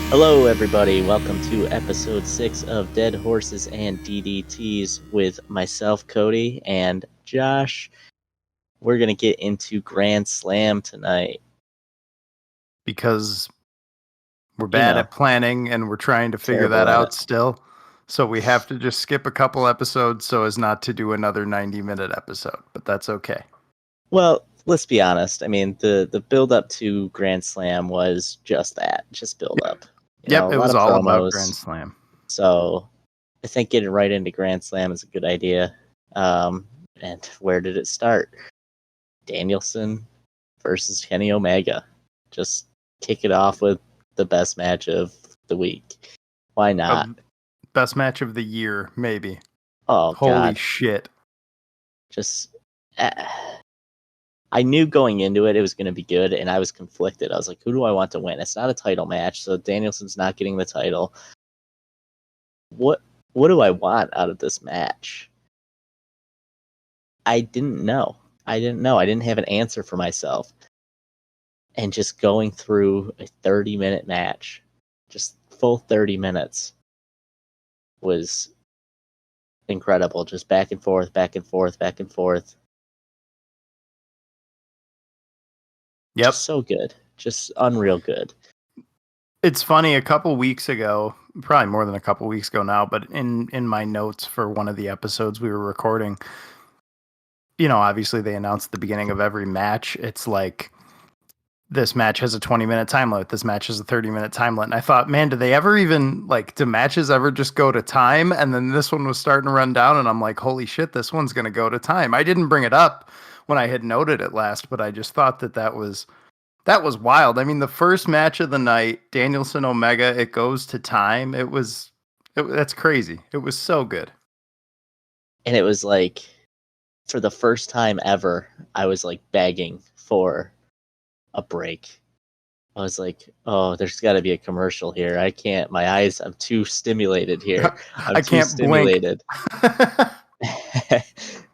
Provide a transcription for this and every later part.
Hello, everybody. Welcome to episode 6 of Deadhorses and DDTs with myself, Cody, and Josh. We're going to get into Grand Slam tonight. Because we're bad at planning and we're trying to figure that out still. So we have to just skip a couple episodes so as not to do another 90-minute episode, but that's okay. Well, let's be honest. I mean, the build up to Grand Slam was just that, just build up. It was all about Grand Slam. So I think getting right into Grand Slam is a good idea. And where did it start? Danielson versus Kenny Omega. Just kick it off with the best match of the week. Why not? Best match of the year, maybe. Oh, holy God. shit. Just, I knew going into it was going to be good, and I was conflicted. I was like, who do I want to win? It's not a title match, so Danielson's not getting the title. What do I want out of this match? I didn't know. I didn't have an answer for myself. And just going through a 30-minute match, just full 30 minutes, was incredible. Just back and forth, back and forth, back and forth. Yep. Just so good. Just unreal good. It's funny, a couple weeks ago, probably more than a couple weeks ago now, but in my notes for one of the episodes we were recording, obviously they announced the beginning of every match. It's like, this match has a 20-minute time limit. This match has a 30-minute time limit. And I thought, man, do they ever even, do matches ever just go to time? And then this one was starting to run down, and I'm like, holy shit, this one's going to go to time. I didn't bring it up when I had noted it last, but I just thought that was wild. I mean, the first match of the night, Danielson Omega, it goes to time. That's crazy. It was so good. And it was like, for the first time ever, I was like begging for a break. I was like, oh, there's got to be a commercial here. I can't, I'm too stimulated here. I can't stimulated.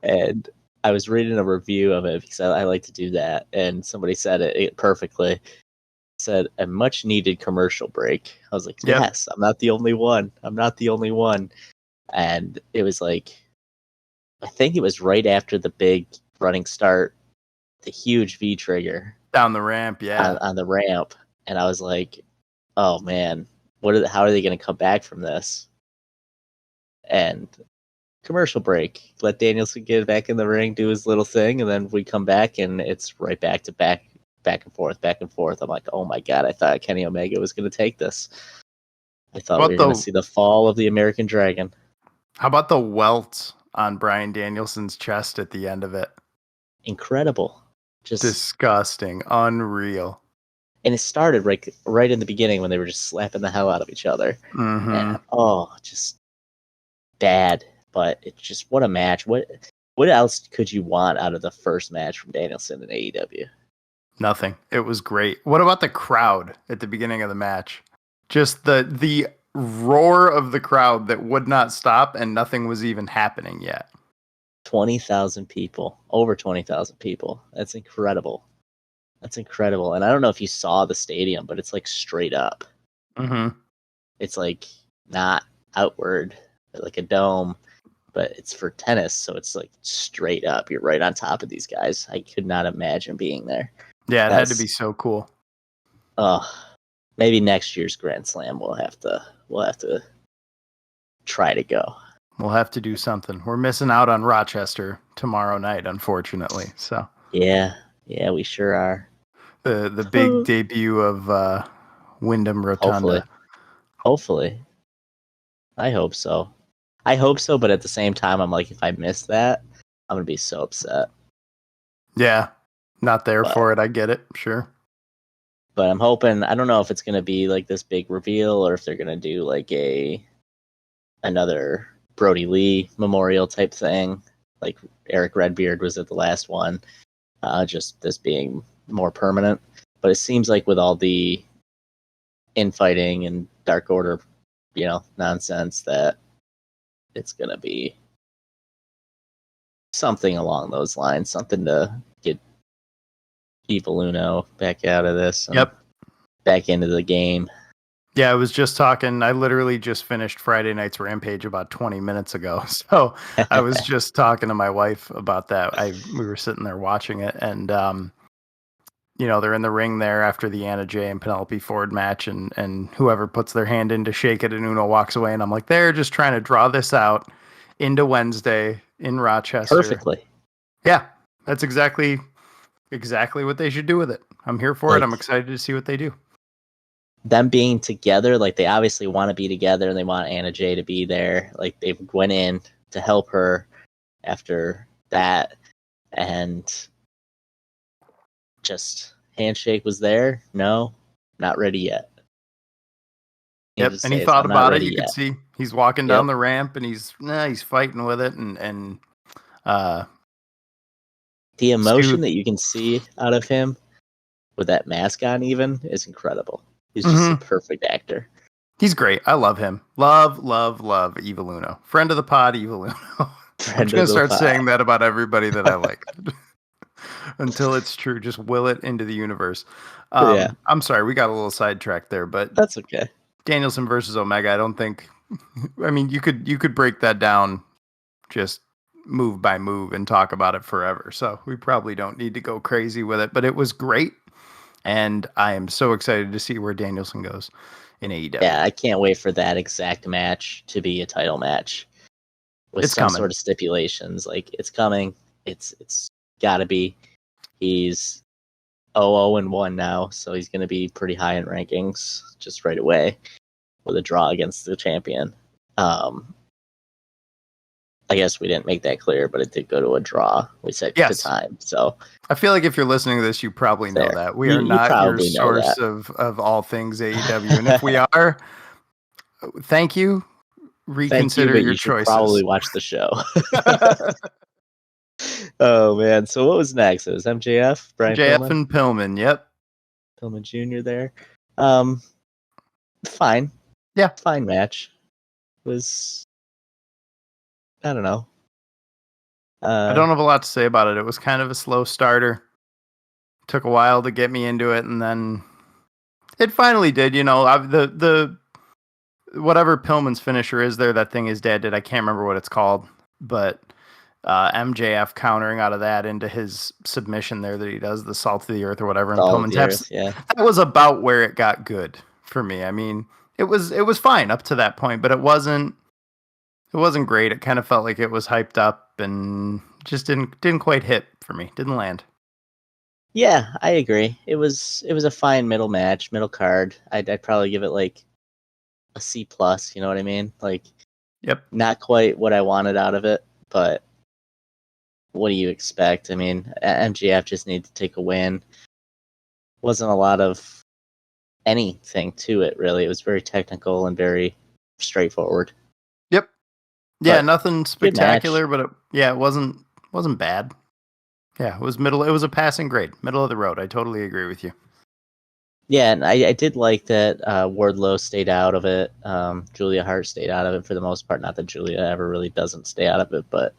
And I was reading a review of it because I like to do that. And somebody said it perfectly. Said a much needed commercial break. I was like, yes, I'm not the only one. And it was like, I think it was right after the big running start, the huge V trigger. Down the ramp, yeah. On the ramp. And I was like, oh man, how are they going to come back from this? And commercial break. Let Danielson get back in the ring, do his little thing, and then we come back and it's right back to back and forth. I'm like, oh my God, I thought Kenny Omega was going to take this. I thought we were going to see the fall of the American Dragon. How about the welt on Bryan Danielson's chest at the end of it? Incredible. Just disgusting, unreal. And it started right in the beginning when they were just slapping the hell out of each other. Mm-hmm. And, just bad. But it's just, what a match. What else could you want out of the first match from Danielson in AEW? Nothing. It was great. What about the crowd at the beginning of the match? Just the roar of the crowd that would not stop, and nothing was even happening yet. 20,000 people, over 20,000 people. That's incredible. And I don't know if you saw the stadium, but it's like straight up. Mm-hmm. It's like not outward, like a dome, but it's for tennis, so it's like straight up. You're right on top of these guys. I could not imagine being there. Yeah, it had to be so cool. Maybe next year's Grand Slam we'll have to try to go. We'll have to do something. We're missing out on Rochester tomorrow night, unfortunately. So yeah, we sure are. The big debut of Wyndham Rotunda. Hopefully. I hope so, but at the same time, I'm like, if I miss that, I'm going to be so upset. Yeah, not there for it. I get it, sure. But I'm hoping, I don't know if it's going to be like this big reveal or if they're going to do like another Brody Lee memorial type thing. Like Eric Redbeard was at the last one. Just this being more permanent. But it seems like with all the infighting and Dark Order, nonsense, that it's going to be something along those lines. Something to get Evil Uno back out of this. Yep. Back into the game. Yeah, I was just talking. I literally just finished Friday night's Rampage about 20 minutes ago. So I was just talking to my wife about that. We were sitting there watching it, and they're in the ring there after the Anna Jay and Penelope Ford match, and whoever puts their hand in to shake it, and Uno walks away, and I'm like, they're just trying to draw this out into Wednesday in Rochester. Perfectly. Yeah, that's exactly what they should do with it. I'm here for it. I'm excited to see what they do. Them being together, like they obviously want to be together and they want Anna Jay to be there. Like they went in to help her after that, and just handshake was there. No, not ready yet. Yep, and he thought about it. You could see he's walking down the ramp and he's fighting with it, and the emotion that you can see out of him with that mask on even is incredible. He's just a perfect actor. He's great. I love him. Love Evil Uno. Friend of the pod, Evil Uno. I'm going to start saying that about everybody that I like. Until it's true. Just will it into the universe. I'm sorry, we got a little sidetracked there, but that's okay. Danielson versus Omega, I don't think... I mean, you could break that down just move by move and talk about it forever. So we probably don't need to go crazy with it, but it was great. And I am so excited to see where Danielson goes in AEW. Yeah, I can't wait for that exact match to be a title match with some sort of stipulations. Like it's coming. It's got to be. He's 0-1 now, so he's going to be pretty high in rankings just right away with a draw against the champion. I guess we didn't make that clear, but it did go to a draw. We said the time. So I feel like if you're listening to this, you probably know that. We are not your source of all things AEW. And if we are, thank you. Reconsider your choices. Should probably watch the show. Oh, man. So what was next? It was MJF? Brian Pillman? And Pillman, yep. Pillman Jr. there. Fine. Yeah. Fine match. Was... I don't know. I don't have a lot to say about it. It was kind of a slow starter. Took a while to get me into it, and then it finally did. The whatever Pillman's finisher is there, that thing his dad did. I can't remember what it's called, but MJF countering out of that into his submission there that he does, the salt of the earth or whatever. And Pillman's that was about where it got good for me. I mean, it was fine up to that point, but it wasn't great. It kind of felt like it was hyped up and just didn't quite hit for me. Didn't land. Yeah, I agree. It was a fine middle match, middle card. I'd probably give it like a C+, you know what I mean? Like, yep. Not quite what I wanted out of it, but what do you expect? I mean, MJF just needed to take a win. Wasn't a lot of anything to it, really. It was very technical and very straightforward. Yep. Yeah, but nothing spectacular, but it wasn't bad. Yeah, it was middle. It was a passing grade, middle of the road. I totally agree with you. Yeah, and I did like that Wardlow stayed out of it. Julia Hart stayed out of it for the most part. Not that Julia ever really doesn't stay out of it, but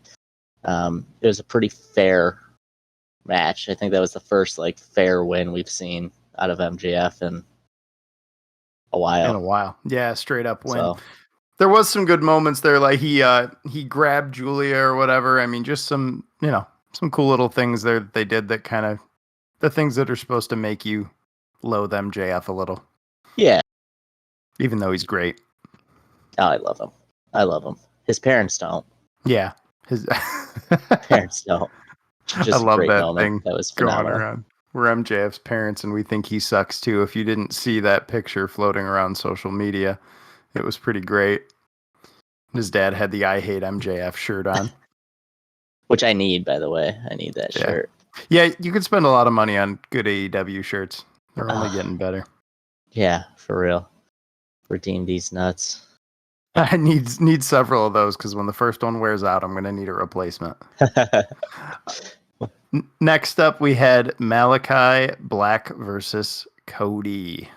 it was a pretty fair match. I think that was the first fair win we've seen out of MJF in a while. Yeah, straight up win. So, there was some good moments there, like he grabbed Julia or whatever. I mean, just some cool little things there that they did that kind of the things that are supposed to make you loathe MJF a little. Yeah. Even though he's great. Oh, I love him. His parents don't. Yeah. His parents don't. Just I love a great that moment. Thing that was phenomenal. Going around. We're MJF's parents and we think he sucks too. If you didn't see that picture floating around social media, it was pretty great. His dad had the I Hate MJF shirt on. Which I need, by the way. I need that shirt. Yeah, you could spend a lot of money on good AEW shirts. They're only getting better. Yeah, for real. Redeem these nuts. I need several of those because when the first one wears out, I'm going to need a replacement. Next up, we had Malachi Black versus Cody.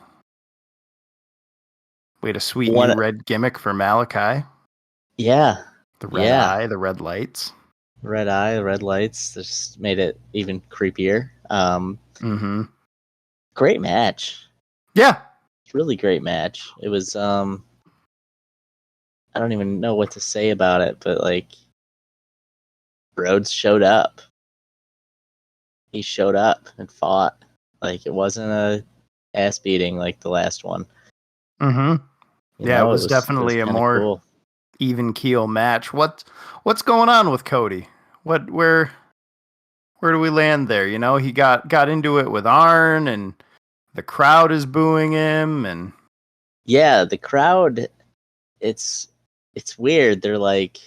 We had a sweet new red gimmick for Malachi. Yeah. The red eye, the red lights. Red eye, the red lights. Just made it even creepier. Great match. Yeah. really great match. It was I don't even know what to say about it, but like Rhodes showed up. He showed up and fought. Like it wasn't a ass beating like the last one. Mm-hmm. Yeah, it was definitely a more cool. even keel match. What's going on with Cody? Where do we land there? You know, he got into it with Arn, and the crowd is booing him, and yeah, the crowd. It's weird. They're like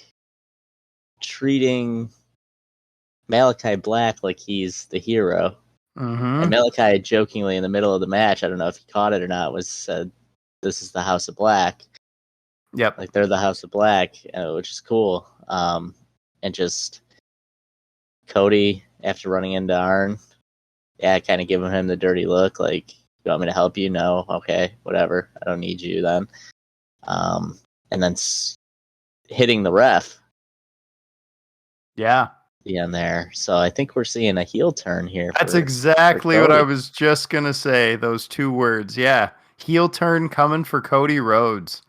treating Malachi Black like he's the hero. mm-hmm. And Malachi jokingly in the middle of the match, I don't know if he caught it or not, was said, "This is the House of Black." Yep. Like they're the House of Black, which is cool. And just Cody after running into Arn, kind of giving him the dirty look, like, "You want me to help you? No, okay, whatever. I don't need you then." And then hitting the ref. Yeah. The end there. So I think we're seeing a heel turn here. That's exactly what I was just gonna say. Those two words. Yeah. Heel turn coming for Cody Rhodes.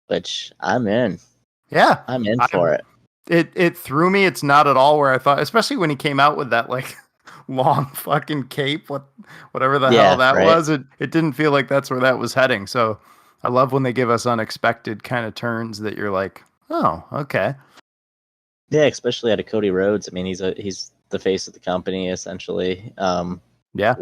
Which I'm in. Yeah. I'm in for it. It threw me. It's not at all where I thought, especially when he came out with that like long fucking cape, whatever the hell that was. It didn't feel like that's where that was heading. So I love when they give us unexpected kind of turns that you're like, oh, okay. Yeah, especially out of Cody Rhodes. I mean, he's the face of the company essentially. Yeah.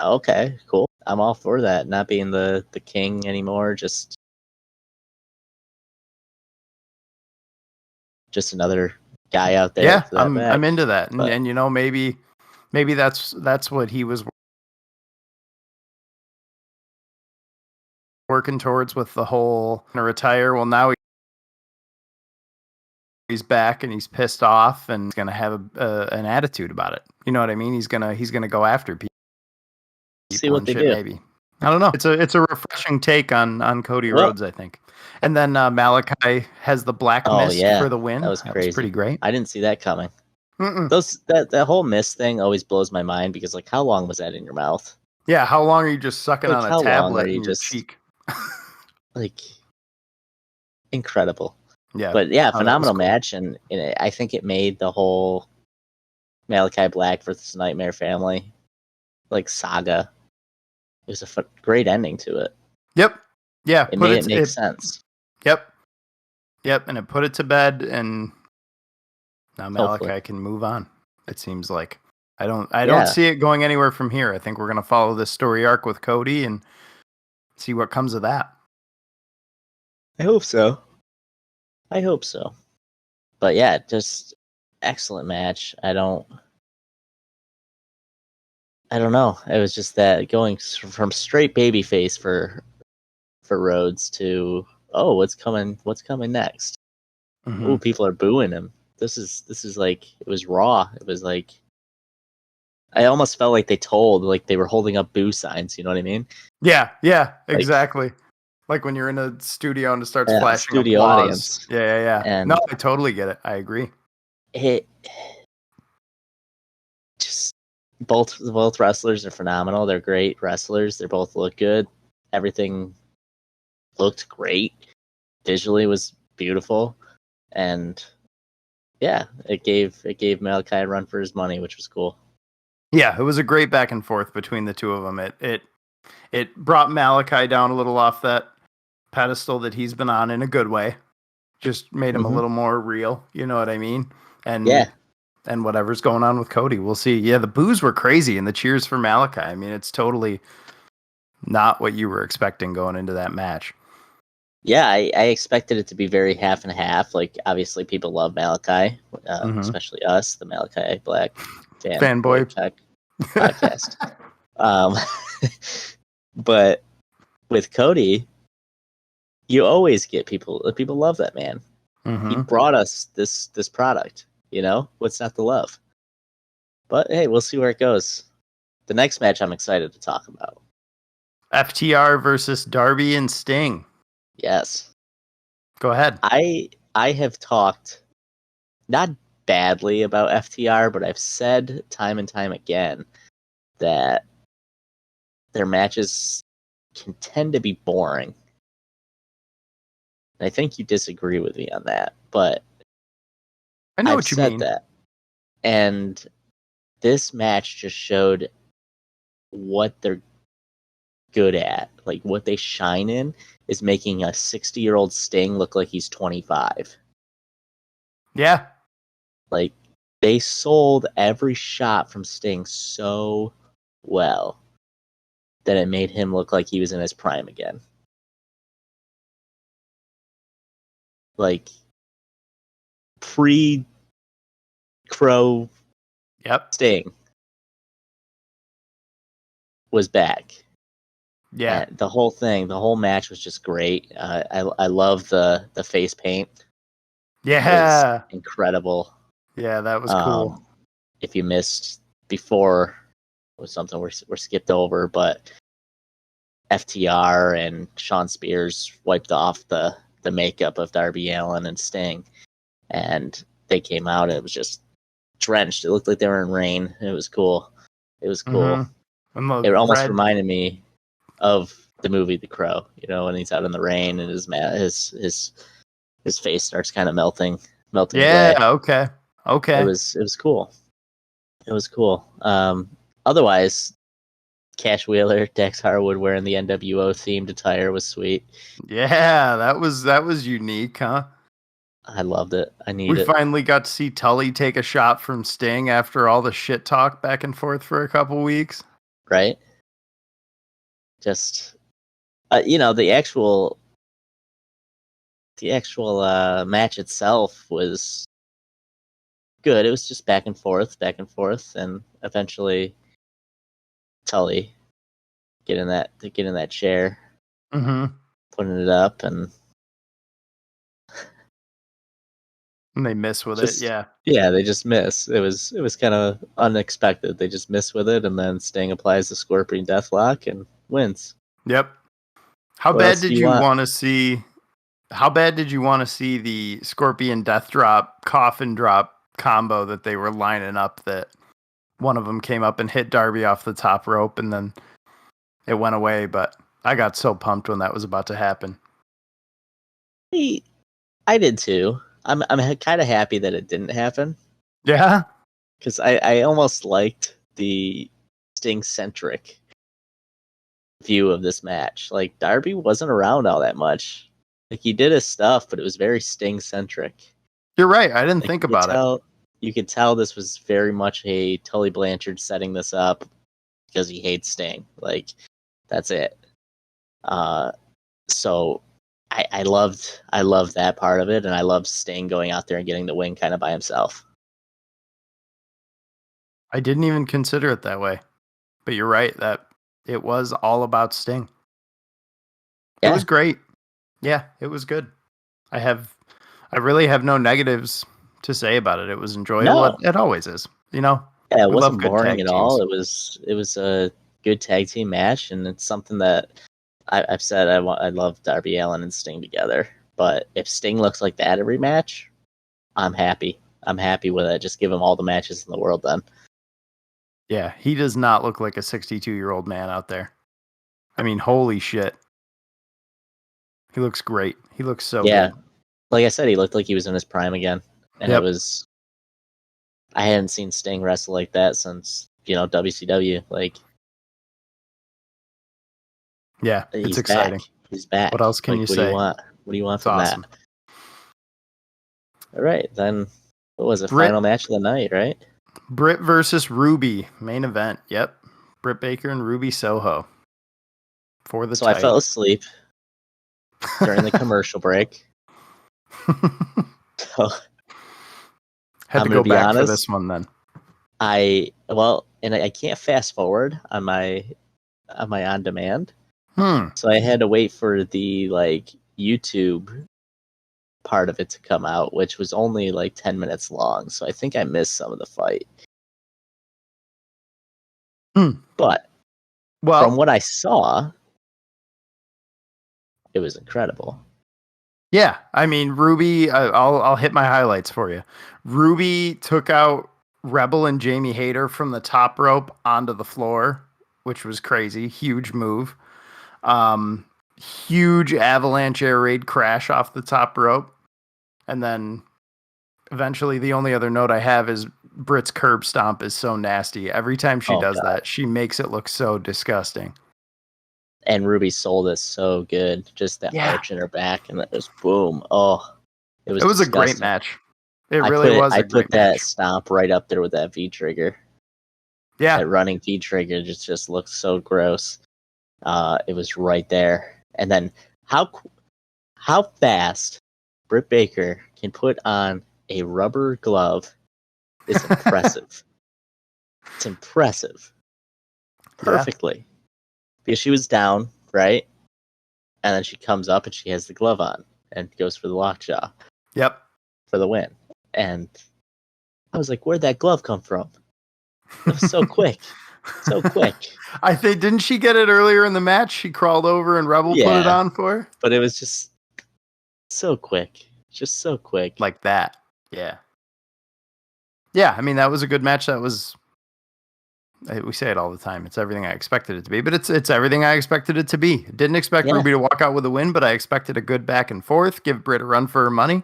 Okay, cool. I'm all for that. Not being the king anymore, just another guy out there. Yeah, I'm into that. And you know, maybe that's what he was working towards with the whole retire. Well, now he's back and he's pissed off and he's gonna have an attitude about it. You know what I mean? He's gonna go after people. See what they do. Maybe, I don't know. It's a refreshing take on Cody Rhodes, I think. And then Malachi has the black mist for the win. That was crazy. Was pretty great. I didn't see that coming. That whole mist thing always blows my mind because like how long was that in your mouth? Yeah, how long are you just sucking on a tablet in your cheek? Like incredible. Yeah. But yeah, phenomenal match, and I think it made the whole Malachi Black versus Nightmare Family like saga. It was a great ending to it. Yep. Yeah. It made it make sense. Yep. And it put it to bed, and now Malachi can move on. It seems like I don't see it going anywhere from here. I think we're gonna follow this story arc with Cody and see what comes of that. I hope so. But yeah, just excellent match. I don't know. It was just that going from straight babyface for Rhodes to what's coming next. Mm-hmm. Ooh, people are booing him. This is like it was raw. It was like I almost felt like they were holding up boo signs. You know what I mean? Yeah, exactly. Like when you're in a studio and it starts flashing studio applause. Audience. Yeah. And no, I totally get it. I agree. It just both wrestlers are phenomenal. They're great wrestlers. They both look good. Everything looked great. Visually was beautiful, and yeah, it gave Malachi a run for his money, which was cool. Yeah, it was a great back and forth between the two of them. It brought Malachi down a little off that pedestal that he's been on in a good way. Just made him a little more real. You know what I mean? And and whatever's going on with Cody, we'll see. Yeah, the boos were crazy and the cheers for Malachi. I mean, it's totally not what you were expecting going into that match. Yeah, I expected it to be very half and half. Like, obviously, people love Malachi, especially us, the Malachi Black fanboy podcast. But with Cody, you always get people love that man. He brought us this product. You know, what's not to love? But hey, we'll see where it goes. The next match I'm excited to talk about. FTR versus Darby and Sting. Yes. Go ahead. I have talked not badly about FTR, but I've said time and time again that their matches can tend to be boring. And I think you disagree with me on that, but I know I've what you said mean. that. And this match just showed what they're good at. Like, what they shine in is making a 60-year-old Sting look like he's 25. Yeah. Like, they sold every shot from Sting so well that it made him look like he was in his prime again. Like, pre-Crow Yep. Sting was back. Yeah. And the whole match was just great. I love the face paint. It was Yeah. incredible. Yeah, that was cool. If you missed before, it was something we're skipped over, but FTR and Sean Spears wiped off the makeup of Darby Allin and Sting, and they came out and it was just drenched. It looked like they were in rain. It was cool. It was cool. And the It almost red. reminded me of the movie The Crow. You know, when he's out in the rain and his face starts kind of melting Yeah. away. Okay. It Okay. was cool. It was cool. Otherwise, Cash Wheeler, Dax Harwood wearing the NWO themed attire was sweet. Yeah, that was unique, huh? I loved it. I need We it. finally got to see Tully take a shot from Sting after all the shit talk back and forth for a couple weeks. Right? Just the actual match itself was good. It was just back and forth, and eventually Tully get in that chair, Mm-hmm. putting it up, and And they miss with it, just yeah. yeah, they just miss. It was kind of unexpected. They just miss with it, and then Sting applies the Scorpion Deathlock and wins. Yep. How What bad else do did you you want? want to see? How bad did you want to see the Scorpion Death Drop, Coffin Drop combo that they were lining up? That one of them came up and hit Darby off the top rope, and then it went away. But I got so pumped when that was about to happen. I did too. I'm kind of happy that it didn't happen Yeah. because I almost liked the Sting centric view of this match. Like, Darby wasn't around all that much. Like, he did his stuff, but it was very Sting centric. You're right. I didn't Like, think about it. You could tell this was very much a Tully Blanchard setting this up because he hates Sting. Like, that's it. So I loved that part of it, and I loved Sting going out there and getting the win kind of by himself. I didn't even consider it that way. But you're right that it was all about Sting. It Yeah, was great. Yeah, it was good. I really have no negatives to say about it. It was enjoyable. no, It always is. You know, yeah, it we love wasn't good boring tag at teams. all. It was a good tag team match, and it's something that I've said I love Darby Allin and Sting together. But if Sting looks like that every match, I'm happy. I'm happy with it. Just give him all the matches in the world then. Yeah, he does not look like a 62-year-old man out there. I mean, holy shit. He looks great. He looks so Yeah, good. like I said, he looked like he was in his prime again, and it Yep. was. I hadn't seen Sting wrestle like that since WCW. Like, Yeah, it's he's back. exciting. He's back. What else can Like, you what do you say? want? What do you want It's from that? awesome. All right, then. What was it? Britt Final match of the night, right? Britt versus Ruby, main event. Yep. Britt Baker and Ruby Soho for the So I fell title. asleep during the commercial break. So Had I'm to gonna go be back for honest. this one then. I can't fast forward on my on demand, Hmm. so I had to wait for the YouTube part of it to come out, which was only like 10 minutes long. So I think I missed some of the fight. But from Well, what I saw, it was incredible. yeah. I mean, Ruby. I'll hit my highlights for you. Ruby took out Rebel and Jamie Hayter from the top rope onto the floor, which was crazy. Huge move. Um, Huge avalanche air raid crash off the top rope. And then eventually the only other note I have is Britt's curb stomp is so nasty. Every time she does that, she makes it look so disgusting. And Ruby sold it so good. Just that arch in her back and that just boom. Oh, it was a great match. It I really was. I put that stomp right up there with that V trigger. Yeah. That running V trigger just looks so gross. It was right there. And then how fast Britt Baker can put on a rubber glove is impressive. It's impressive. Perfectly. Because she was down, right? And then she comes up and she has the glove on and goes for the lockjaw. Yep. For the win. And I was like, where'd that glove come from? It was so quick. So quick. I think, didn't she get it earlier in the match? She crawled over and Rebel put it on for her? But it was just so quick. Just so quick. Like that. Yeah. Yeah, I mean, that was a good match. That was, we say it all the time. It's everything I expected it to be, but it's everything I expected it to be. Didn't expect Ruby to walk out with a win, but I expected a good back and forth, give Britt a run for her money.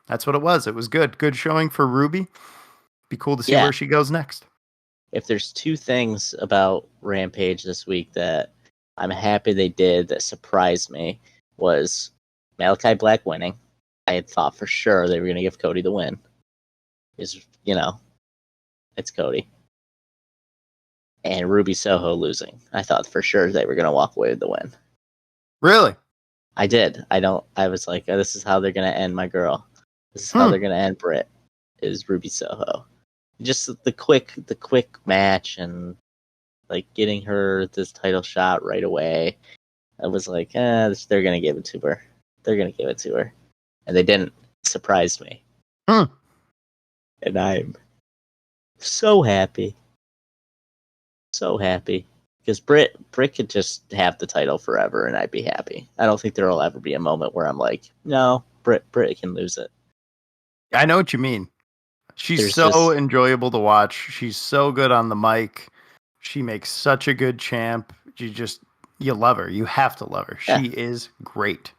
That's what it was. It was good. Good showing for Ruby. Be cool to see where she goes next. If there's two things about Rampage this week that I'm happy they did that surprised me was Malachi Black winning. I had thought for sure they were going to give Cody the win. Is it's Cody. And Ruby Soho losing. I thought for sure they were going to walk away with the win. Really? I did. I was like, oh, this is how they're going to end my girl. This is how they're going to end Britt. Is Ruby Soho. Just the quick match and like getting her this title shot right away. I was like, they're going to give it to her. They're going to give it to her. And they didn't. Surprise me. And I'm so happy. So happy. Because Britt could just have the title forever and I'd be happy. I don't think there will ever be a moment where I'm like, no, Britt can lose it. I know what you mean. She's so enjoyable to watch. She's so good on the mic. She makes such a good champ. You love her. You have to love her. She is great.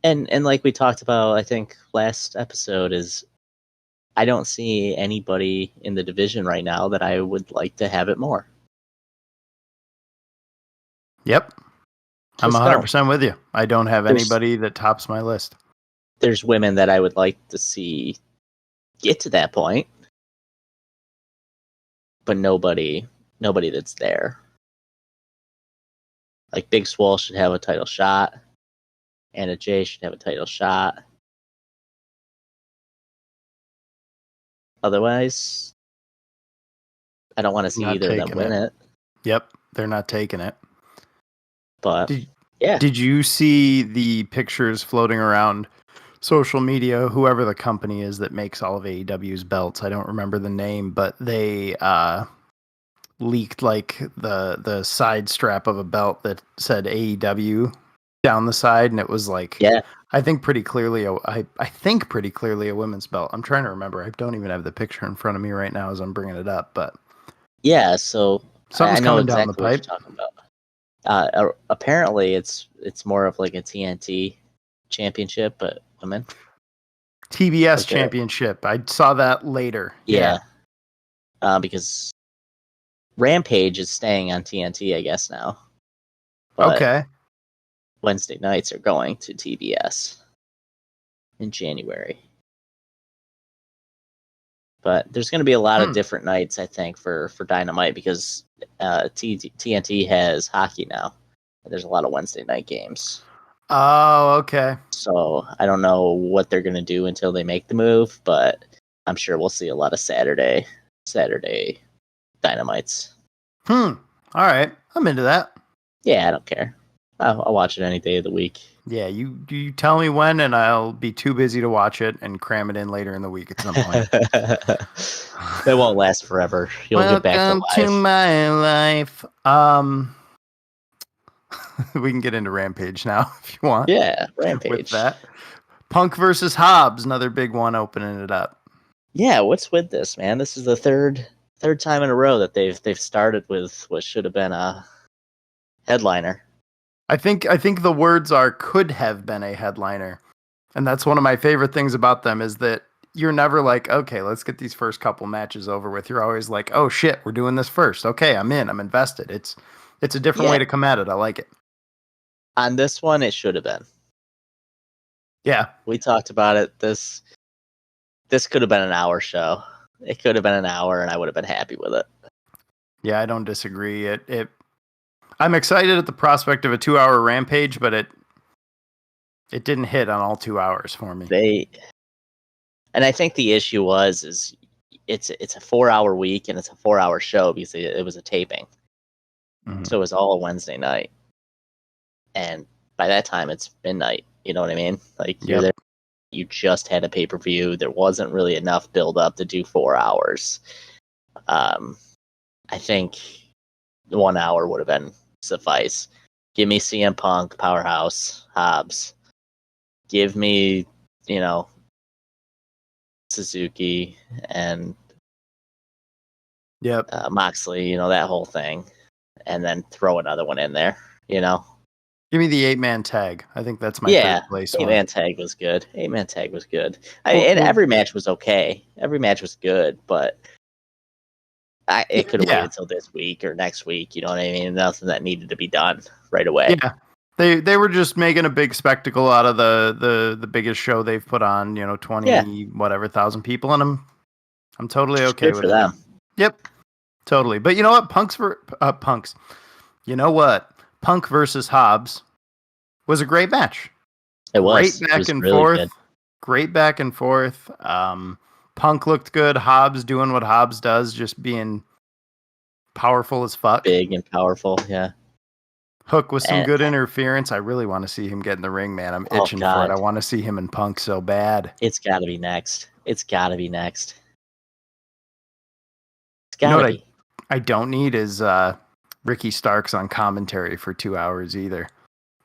And like we talked about, I think last episode, is I don't see anybody in the division right now that I would like to have it more. Yep. I'm 100% with you. I don't have anybody that tops my list. There's women that I would like to see get to that point, but nobody that's there. Like Big Swole should have a title shot. Anna Jay should have a title shot. Otherwise, I don't want to see either of them win it. Yep, they're not taking it. But did you see the pictures floating around social media? Whoever the company is that makes all of AEW's belts, I don't remember the name, but they leaked like the side strap of a belt that said AEW down the side, and it was like, I think pretty clearly a women's belt. I'm trying to remember. I don't even have the picture in front of me right now as I'm bringing it up, but so something's coming down the pipe. What you're talking about. Apparently it's more of like a TNT championship, but women. TBS championship. I saw that later. Yeah. Because Rampage is staying on TNT, I guess now. But okay. Wednesday nights are going to TBS in January. But there's going to be a lot of different nights, I think, for Dynamite because TNT has hockey now. There's a lot of Wednesday night games. Oh, okay. So I don't know what they're going to do until they make the move, but I'm sure we'll see a lot of Saturday Dynamites. All right. I'm into that. Yeah, I don't care. I'll watch it any day of the week. Yeah, you tell me when, and I'll be too busy to watch it and cram it in later in the week at some point. It won't last forever. You'll get back to life. Welcome to my life. We can get into Rampage now if you want. Yeah, Rampage. With that, Punk versus Hobbs, another big one, opening it up. Yeah, what's with this, man? This is the third time in a row that they've started with what should have been a headliner. I think the words are could have been a headliner. And that's one of my favorite things about them is that you're never like, okay, let's get these first couple matches over with. You're always like, oh shit, we're doing this first. Okay, I'm in. I'm invested. It's a different way to come at it. I like it. On this one, it should have been. Yeah. We talked about it. This could have been an hour show. It could have been an hour, and I would have been happy with it. Yeah, I don't disagree. I'm excited at the prospect of a 2-hour rampage, but it didn't hit on all 2 hours for me. And I think the issue is it's a 4-hour week and it's a 4-hour show because it was a taping. Mm-hmm. So it was all Wednesday night. And by that time it's midnight. You know what I mean? Like you're there, you just had a pay-per-view. There wasn't really enough build up to do 4 hours. I think 1 hour would have been suffice. Give me CM Punk, Powerhouse, Hobbs. Give me, Suzuki and Moxley, that whole thing, and then throw another one in there, Give me the 8-man tag. I think that's my third place. 8-man tag was good. 8-man tag was good. Every match was okay. Every match was good, but it could have waited until this week or next week. You know what I mean? Nothing that needed to be done right away. Yeah. They were just making a big spectacle out of the biggest show they've put on, 20 whatever thousand people, and I'm totally okay with them. Yep. Totally. But you know what? Punks. You know what? Punk versus Hobbs was a great match. It was. Great back and forth. Good. Great back and forth. Punk looked good. Hobbs doing what Hobbs does, just being powerful as fuck. Big and powerful, yeah. Hook with some good interference. I really want to see him get in the ring, man. I'm itching for it. I want to see him and Punk so bad. It's got to be next. It's got to be. I don't need is Ricky Starks on commentary for 2 hours either.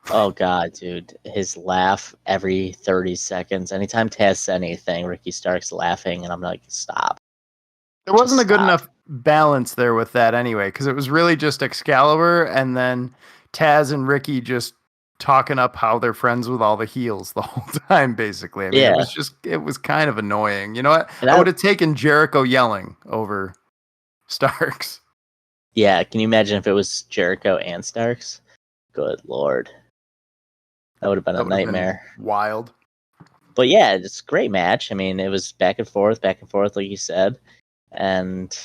Oh, God, dude. His laugh every 30 seconds. Anytime Taz said anything, Ricky Starks laughing, and I'm like, stop. There wasn't a good enough balance there with that anyway, because it was really just Excalibur and then Taz and Ricky just talking up how they're friends with all the heels the whole time, basically. I mean, it was kind of annoying. You know what? I would have taken Jericho yelling over Starks. Yeah, can you imagine if it was Jericho and Starks? Good Lord. That would have been a nightmare. Wild. But yeah, it's a great match. I mean, it was back and forth, like you said. And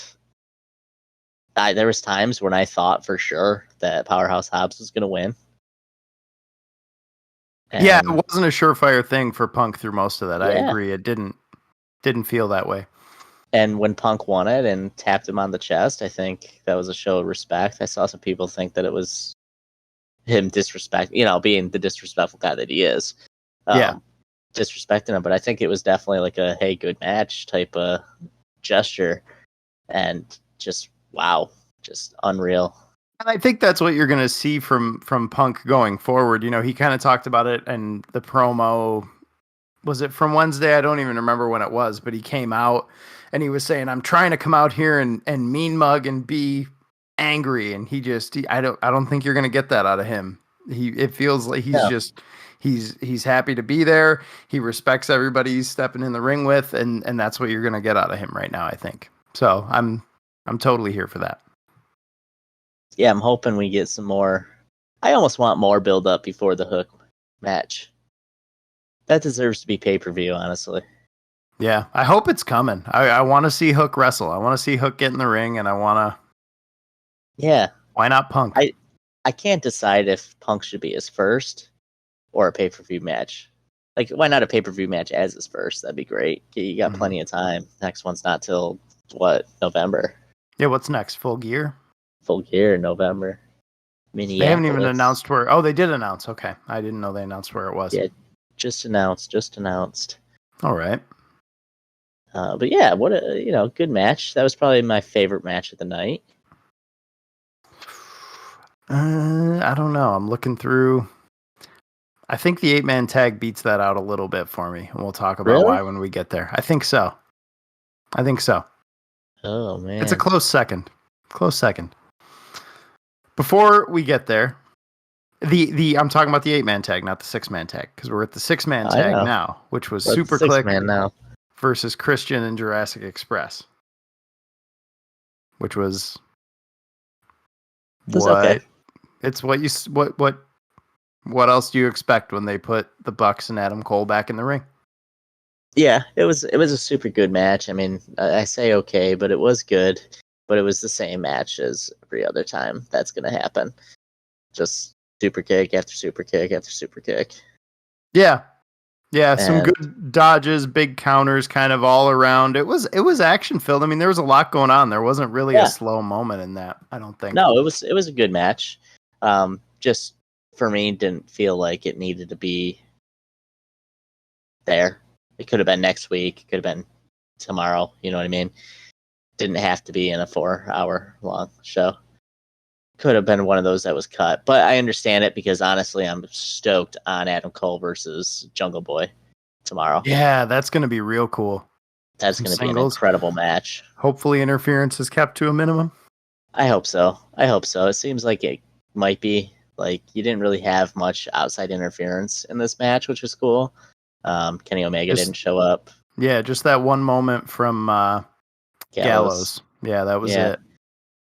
there was times when I thought for sure that Powerhouse Hobbs was going to win. And it wasn't a surefire thing for Punk through most of that. I agree. It didn't feel that way. And when Punk won it and tapped him on the chest, I think that was a show of respect. I saw some people think that it was him being the disrespectful guy that he is. Disrespecting him. But I think it was definitely like a, hey, good match type of gesture. And just, wow, just unreal. And I think that's what you're going to see from Punk going forward. He kind of talked about it and the promo. Was it from Wednesday? I don't even remember when it was, but he came out and he was saying, I'm trying to come out here and mean mug and be angry. And I don't think you're going to get that out of him. It feels like he's happy to be there. He respects everybody he's stepping in the ring with. And that's what you're going to get out of him right now, I think. So I'm totally here for that. Yeah, I'm hoping we get some more. I almost want more build up before the Hook match. That deserves to be pay-per-view, honestly. Yeah, I hope it's coming. I want to see Hook wrestle. I want to see Hook get in the ring, and I want to... Yeah. Why not Punk? I can't decide if Punk should be his first or a pay-per-view match. Like, why not a pay-per-view match as his first? That'd be great. You got plenty of time. Next one's not till, November? Yeah, what's next? Full Gear? Full Gear in November. Minneapolis. They haven't even announced where... Oh, they did announce. Okay. I didn't know they announced where it was. Yeah, just announced. All right. But yeah, what a good match. That was probably my favorite match of the night. I don't know. I'm looking through. I think the 8-man tag beats that out a little bit for me, and we'll talk about why when we get there. I think so. I think so. Oh man, It's a close second. Close second. Before we get there, I'm talking about the 8-man tag, not the 6-man tag, because we're at the 6-man I tag know. now, which was Well, Super 6 Click man now. versus Christian and Jurassic Express, which was It's okay. It's what else do you expect when they put the Bucks and Adam Cole back in the ring? Yeah, it was a super good match. I mean, I say okay, but it was good. But it was the same match as every other time that's going to happen. Just super kick after super kick after super kick. Yeah. Yeah, some And good dodges, big counters kind of all around. It was action filled. I mean, there was a lot going on. There wasn't really a slow moment in that, I don't think. No, it was a good match. Just for me, didn't feel like it needed to be there. It could have been next week. It could have been tomorrow. You know what I mean? Didn't have to be in a 4-hour long show. Could have been one of those that was cut, but I understand it because honestly, I'm stoked on Adam Cole versus Jungle Boy tomorrow. Yeah, that's going to be real cool. That's going to be an incredible match. Hopefully, interference is kept to a minimum. I hope so. It seems like it might be. Like, you didn't really have much outside interference in this match, which was cool. Kenny Omega didn't show up. Yeah, just that one moment from Gallows. Yeah, that was it.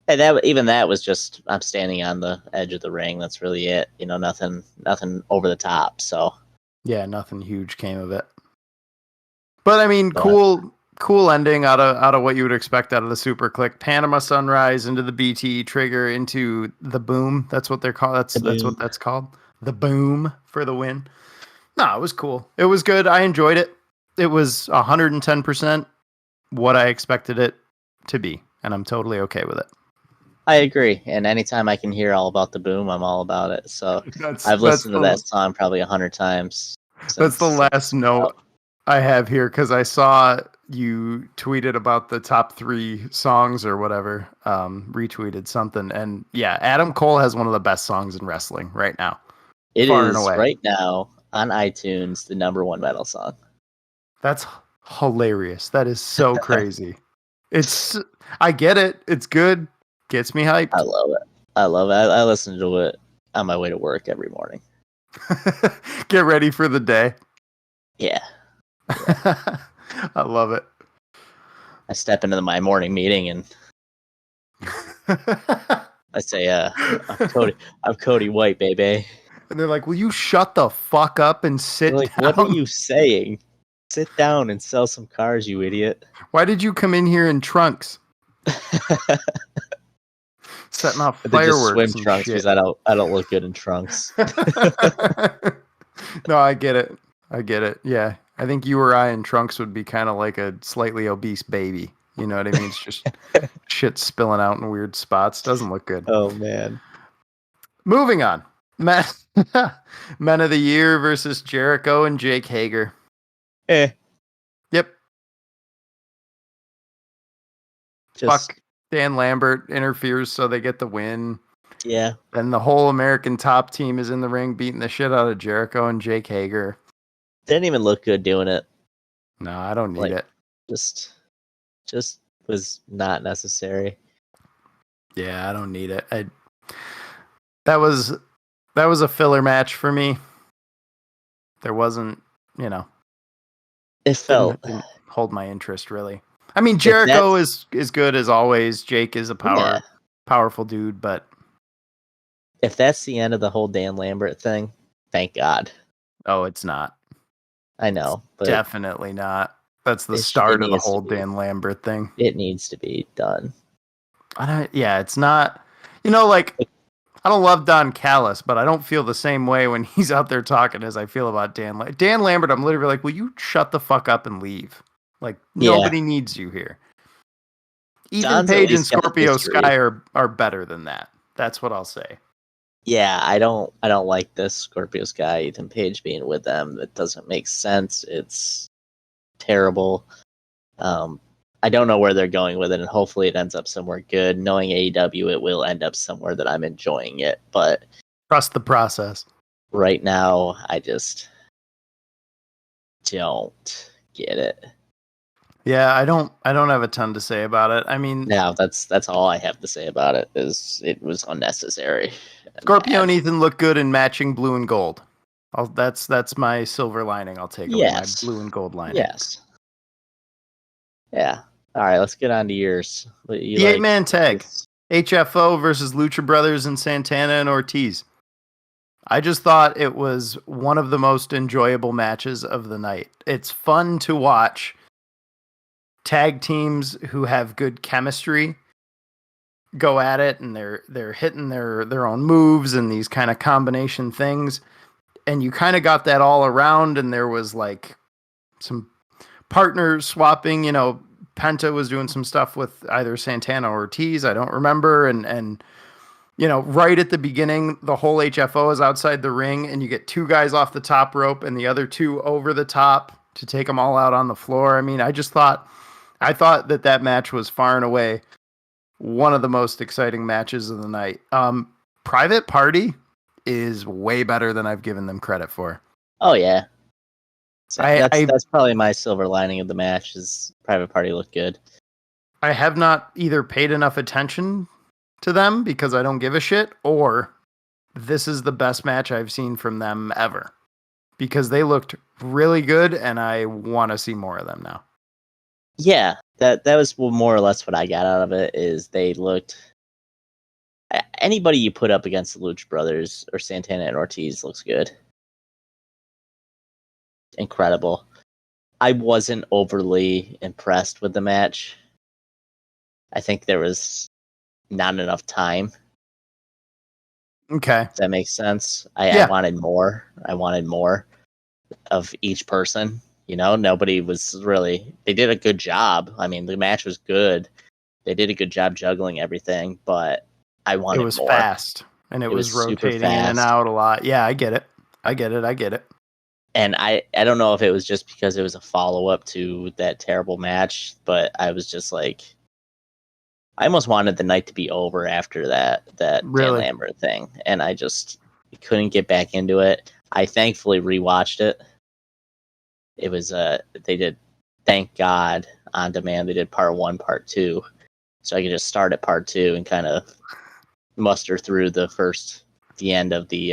And that was just, I'm standing on the edge of the ring. That's really it. You know, nothing over the top. So yeah, nothing huge came of it. But I mean, cool ending out of what you would expect out of the Super Click. Panama Sunrise into the BT trigger into the Boom. That's what they're called. That's what that's called. The Boom for the win. No, it was cool. It was good. I enjoyed it. It was 110% what I expected it to be, and I'm totally okay with it. I agree. And anytime I can hear all about the Boom, I'm all about it. So I've listened to that song probably 100 times. That's the last note I have here, because I saw you tweeted about the top 3 songs or whatever, retweeted something. And yeah, Adam Cole has one of the best songs in wrestling right now. It is right now on iTunes, the #1 metal song. That's hilarious. That is so crazy. I get it. It's good. Gets me hyped. I love it. I listen to it on my way to work every morning. Get ready for the day. Yeah. I love it. I step into my morning meeting and I say, I'm Cody White, BayBay. And they're like, will you shut the fuck up and sit down? What are you saying? Sit down and sell some cars, you idiot. Why did you come in here in trunks? Setting off fireworks. Just swim trunks because I don't look good in trunks. No, I get it. Yeah. I think you or I in trunks would be kind of like a slightly obese baby. You know what I mean? It's just shit spilling out in weird spots. Doesn't look good. Oh, man. Moving on. Men of the Year versus Jericho and Jake Hager. Yep. Fuck. Dan Lambert interferes so they get the win. Yeah. And the whole American Top Team is in the ring beating the shit out of Jericho and Jake Hager. Didn't even look good doing it. No, I don't need it. Just was not necessary. Yeah, I don't need it. That was a filler match for me. There wasn't, it felt didn't hold my interest really. I mean, Jericho is good as always. Jake is a powerful dude, but if that's the end of the whole Dan Lambert thing, thank God. Oh, it's not. I know, but definitely not. That's the start of the whole Dan Lambert thing. It needs to be done. It's not. I don't love Don Callis, but I don't feel the same way when he's out there talking as I feel about Dan Lambert. Dan Lambert, I'm literally like, will you shut the fuck up and leave? Like, nobody needs you here. Ethan Page and Scorpio Sky are better than that. That's what I'll say. Yeah, I don't like this Scorpio Sky, Ethan Page being with them. It doesn't make sense. It's terrible. I don't know where they're going with it, and hopefully it ends up somewhere good. Knowing AEW, it will end up somewhere that I'm enjoying it, but trust the process. Right now, I just don't get it. Yeah, I don't have a ton to say about it. I mean, Now that's all I have to say about it. Is it was unnecessary and Scorpio bad. and Ethan look good in matching blue and gold. That's my silver lining. I'll take away my Yes, blue and gold lining. yes, yeah. All right, let's get on to yours. What you The like? 8-man tag. This- HFO versus Lucha Brothers and Santana and Ortiz. I just thought it was one of the most enjoyable matches of the night. It's fun to watch tag teams who have good chemistry go at it, and they're hitting their own moves and these kind of combination things. And you kind of got that all around, and there was like some partner swapping, Penta was doing some stuff with either Santana or Ortiz, I don't remember, and right at the beginning, the whole HFO is outside the ring, and you get two guys off the top rope and the other two over the top to take them all out on the floor. I mean, I thought that match was far and away one of the most exciting matches of the night. Private Party is way better than I've given them credit for. Oh yeah, so I that's probably my silver lining of the match. Is Private Party looked good. I have not either paid enough attention to them because I don't give a shit, or this is the best match I've seen from them ever because they looked really good and I want to see more of them now. Yeah, that was more or less what I got out of it. Is they looked anybody you put up against the Lucha Brothers or Santana and Ortiz looks good. Incredible. I wasn't overly impressed with the match. I think there was not enough time. Okay. Does that make sense? I wanted more. I wanted more of each person. Nobody was really. They did a good job. I mean, the match was good. They did a good job juggling everything, but I wanted more. It was fast, and it was rotating in and out a lot. Yeah, I get it. And I don't know if it was just because it was a follow-up to that terrible match, but I was just like, I almost wanted the night to be over after that Really? Dan Lambert thing, and I just couldn't get back into it. I thankfully rewatched it. It was they did, thank God, on demand. They did part 1, part 2, so I could just start at part 2 and kind of muster through the end of the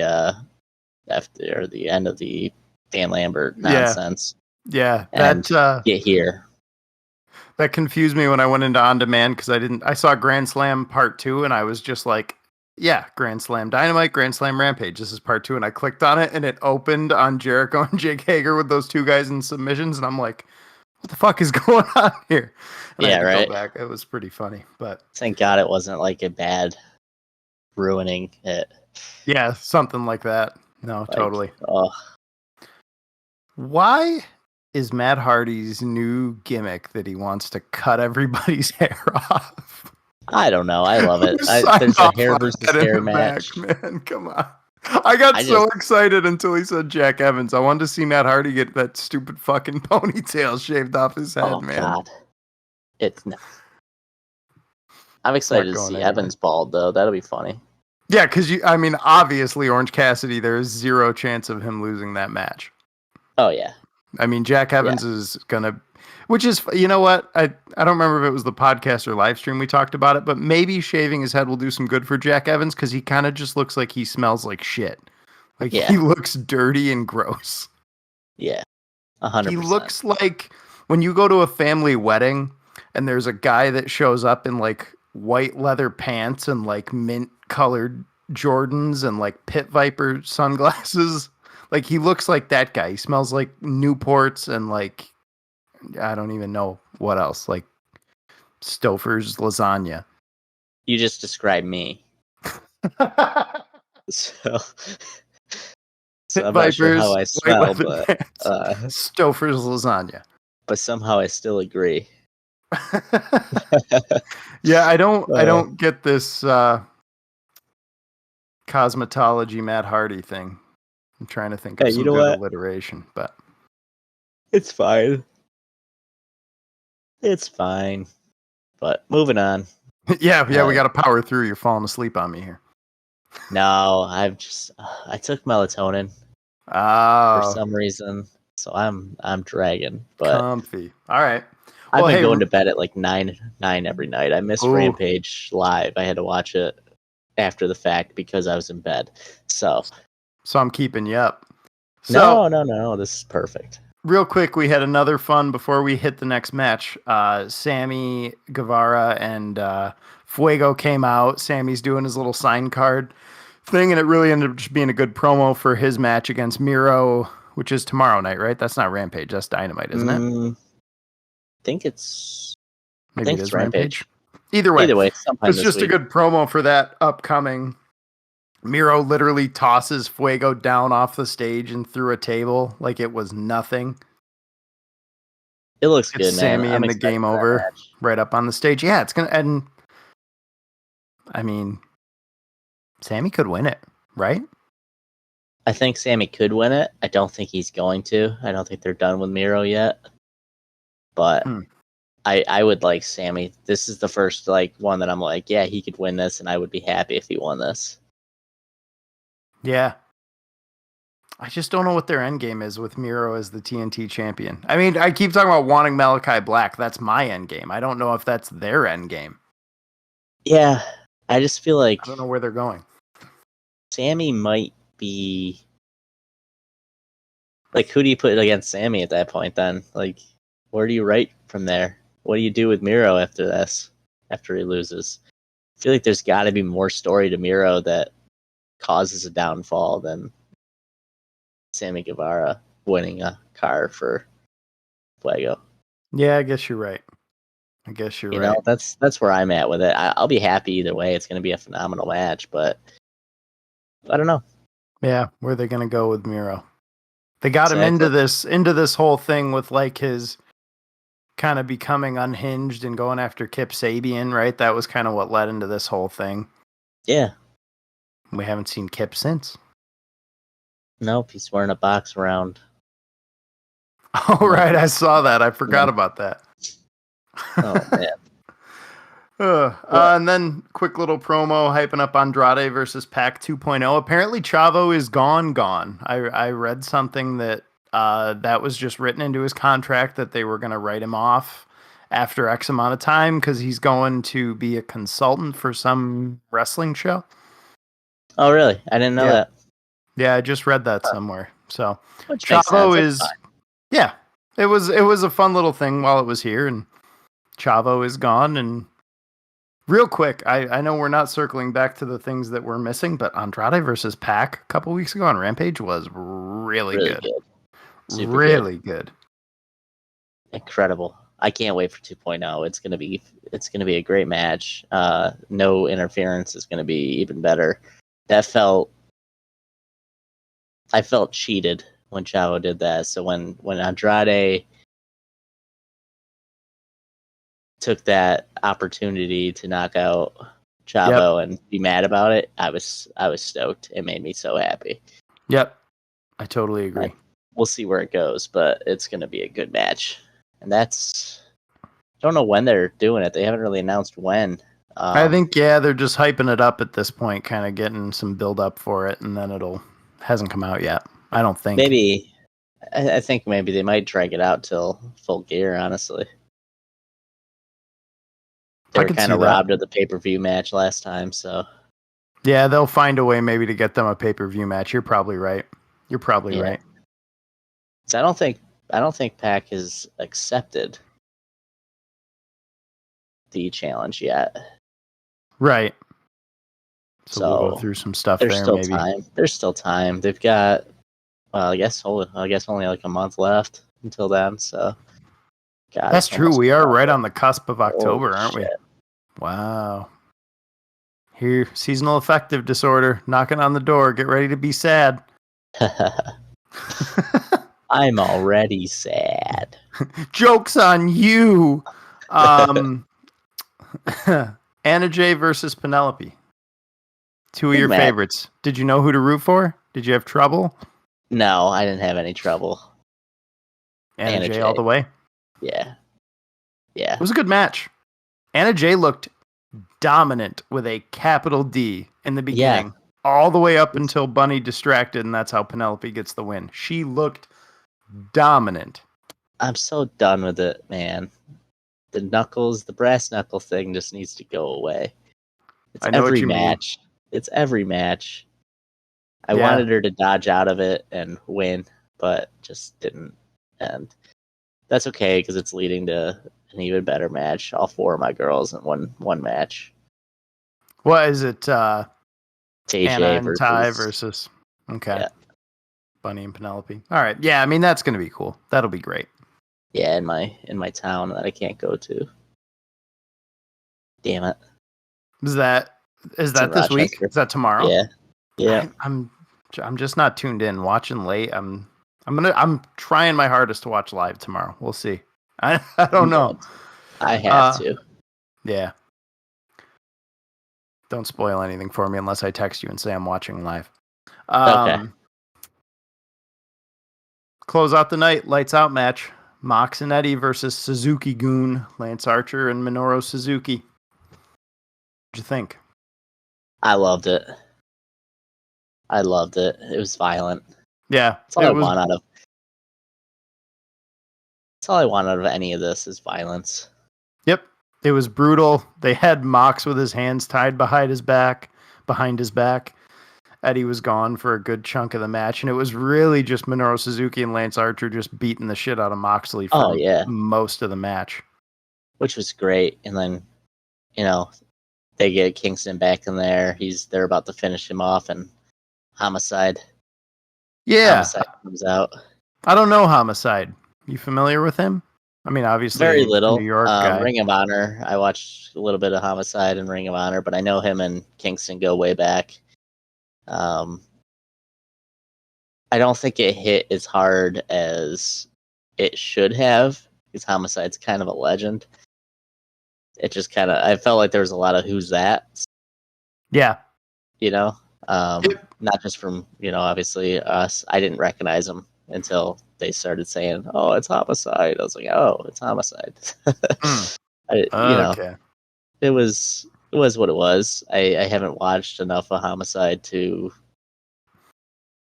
the end of the Dan Lambert nonsense. Yeah, and get here. That confused me when I went into On Demand because I saw Grand Slam Part 2 and I was just like, yeah, Grand Slam Dynamite, Grand Slam Rampage. This is Part 2. And I clicked on it and it opened on Jericho and Jake Hager with those two guys in submissions. And I'm like, what the fuck is going on here? And yeah, I had to right. go back. It was pretty funny. But thank God it wasn't like a bad ruining it. Yeah, something like that. No, totally. Oh. Why is Matt Hardy's new gimmick that he wants to cut everybody's hair off? I don't know. I love it. There's a hair versus hair match. Man, come on. I got so excited until he said Jack Evans. I wanted to see Matt Hardy get that stupid fucking ponytail shaved off his head, man. God. I'm excited to see Evans bald, though. That'll be funny. Yeah, because obviously Orange Cassidy, there is zero chance of him losing that match. Oh, yeah. I mean, Jack Evans is going to, which is, you know what? I don't remember if it was the podcast or live stream we talked about it, but maybe shaving his head will do some good for Jack Evans because he kind of just looks like he smells like shit. Like he looks dirty and gross. Yeah, 100%. He looks like when you go to a family wedding and there's a guy that shows up in like white leather pants and like mint colored Jordans and like Pit Viper sunglasses. Like, he looks like that guy. He smells like Newports and, like, I don't even know what else. Like, Stouffer's lasagna. You just described me. so I'm not sure how I smell, but... Stouffer's lasagna. But somehow I still agree. Yeah, I don't get this cosmetology Matt Hardy thing. I'm trying to think of some good alliteration, but it's fine. It's fine. But moving on. yeah, we got to power through. You're falling asleep on me here. No, I took melatonin for some reason, so I'm dragging. But comfy. All right. I've been going to bed at like 9 every night. I missed Ooh. Rampage live. I had to watch it after the fact because I was in bed. So I'm keeping you up. So, no. This is perfect. Real quick, we had another fun before we hit the next match. Sammy Guevara and Fuego came out. Sammy's doing his little sign card thing, and it really ended up just being a good promo for his match against Miro, which is tomorrow night, right? That's not Rampage. That's Dynamite, isn't it? I think it is Rampage. Either way, it's just a good promo for that upcoming. Miro literally tosses Fuego down off the stage and through a table like it was nothing. It looks good, man. Sammy and the game over right up on the stage. Yeah, it's gonna end. I mean, Sammy could win it, right? I think Sammy could win it. I don't think he's going to. I don't think they're done with Miro yet. But I would like Sammy. This is the first one that I'm like, yeah, he could win this, and I would be happy if he won this. Yeah. I just don't know what their end game is with Miro as the TNT champion. I mean, I keep talking about wanting Malachi Black. That's my end game. I don't know if that's their end game. Yeah, I just feel like I don't know where they're going. Sammy might be who do you put against Sammy at that point then? Where do you write from there? What do you do with Miro after this? After he loses? I feel like there's got to be more story to Miro that causes a downfall than Sammy Guevara winning a car for Fuego. Yeah, I guess you're right. You know, that's where I'm at with it. I'll be happy either way. It's going to be a phenomenal match, but I don't know. Yeah, where are they going to go with Miro? They got him into this whole thing with his kind of becoming unhinged and going after Kip Sabian, right? That was kind of what led into this whole thing. Yeah. We haven't seen Kip since. Nope, he's wearing a box around. Oh, right. I saw that. I forgot about that. Oh, man. And then quick little promo hyping up Andrade versus Pac 2.0. Apparently Chavo is gone. I read something that that was just written into his contract that they were going to write him off after X amount of time because he's going to be a consultant for some wrestling show. Oh, really? I didn't know that. Yeah, I just read that somewhere. So Chavo is, yeah, it was a fun little thing while it was here, and Chavo is gone. And real quick, I know we're not circling back to the things that we're missing, but Andrade versus Pac a couple weeks ago on Rampage was really good. Really good. Incredible. I can't wait for 2.0. It's gonna be a great match. No interference is gonna be even better. I felt cheated when Chavo did that. So when Andrade took that opportunity to knock out Chavo and be mad about it, I was stoked. It made me so happy. Yep. I totally agree. We'll see where it goes, but it's going to be a good match. And don't know when they're doing it. They haven't really announced when. I think, they're just hyping it up at this point, kind of getting some build up for it, and then hasn't come out yet. I don't think. I think maybe they might drag it out till Full Gear, honestly. They were kind of robbed of the pay-per-view match last time, so. Yeah, they'll find a way maybe to get them a pay-per-view match. You're probably right. Right. So I don't think Pac has accepted the challenge yet. Right. So we'll go through some stuff there's there. Still maybe. Time. There's still time. They've got, I guess only like a month left until then. So. God, that's true. We are right on the cusp of October, aren't we? Wow. Here, seasonal affective disorder knocking on the door. Get ready to be sad. I'm already sad. Joke's on you. Anna Jay versus Penelope. Two of your favorites. Did you know who to root for? Did you have trouble? No, I didn't have any trouble. Anna Jay all the way? Yeah. It was a good match. Anna Jay looked dominant with a capital D in the beginning. Yeah. All the way up until Bunny distracted, and that's how Penelope gets the win. She looked dominant. I'm so done with it, man. knuckles, the brass knuckle thing just needs to go away. It's I know what every you mean. match. It's every match. I Yeah. wanted her to dodge out of it and win, but just didn't. And that's okay because it's leading to an even better match. All 4 of my girls in one match. What is it? Tay Anna and Ty versus versus yeah. Bunny and Penelope. All right. Yeah, I mean that's gonna be cool. That'll be great. Yeah, in my town that I can't go to. Damn it. Is that It's in this week? Rochester. Is that tomorrow? Yeah. I'm just not tuned in. Watching late. I'm trying my hardest to watch live tomorrow. We'll see. I don't know. I have to. Yeah. Don't spoil anything for me unless I text you and say I'm watching live. Okay. Close out the night. Lights out match. Mox and Eddie versus Suzuki Goon, Lance Archer, and Minoru Suzuki. What'd you think? I loved it. It was violent. Yeah. That's all I want out of any of this is violence. Yep. It was brutal. They had Mox with his hands tied behind his back. Eddie was gone for a good chunk of the match, and it was really just Minoru Suzuki and Lance Archer just beating the shit out of Moxley for most of the match. Which was great. And then, they get Kingston back in there. They're about to finish him off, and Homicide. Yeah. Homicide comes out. I don't know Homicide. You familiar with him? I mean, obviously, very little. New York guy. Ring of Honor. I watched a little bit of Homicide and Ring of Honor, but I know him and Kingston go way back. I don't think it hit as hard as it should have, because Homicide's kind of a legend. It just I felt like there was a lot of who's that. Yeah. Not just from, obviously us. I didn't recognize him until they started saying, "Oh, it's Homicide." I was like, "Oh, it's Homicide." Okay. It was what it was. I haven't watched enough of Homicide to